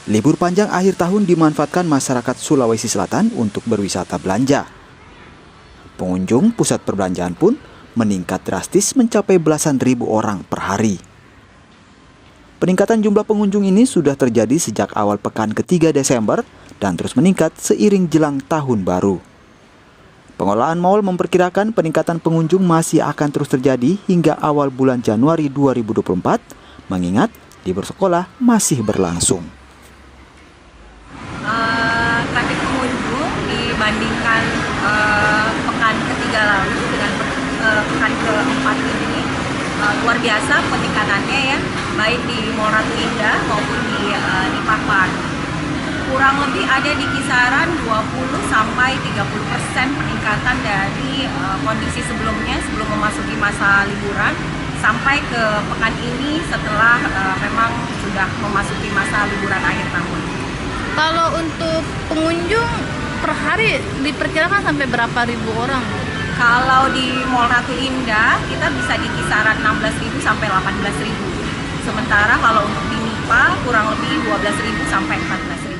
Libur panjang akhir tahun dimanfaatkan masyarakat Sulawesi Selatan untuk berwisata belanja. Pengunjung pusat perbelanjaan pun meningkat drastis mencapai belasan ribu orang per hari. Peningkatan jumlah pengunjung ini sudah terjadi sejak awal pekan ketiga Desember dan terus meningkat seiring jelang tahun baru. Pengelolaan mal memperkirakan peningkatan pengunjung masih akan terus terjadi hingga awal bulan Januari 2024, mengingat libur sekolah masih berlangsung. Trafik pengunjung dibandingkan pekan ketiga lalu dengan pekan keempat ini luar biasa peningkatannya ya, baik di Mall Ratu Indah maupun di Park. Kurang lebih ada di kisaran 20-30% peningkatan dari kondisi sebelumnya sebelum memasuki masa liburan sampai ke pekan ini setelah memang sudah memasuki masa liburan akhir tahun. Kalau untuk pengunjung per hari diperkirakan sampai berapa ribu orang? Kalau di Mall Ratu Indah kita bisa di kisaran 16.000 sampai 18.000. Sementara kalau untuk di Nipa kurang lebih 12.000 sampai 14.000.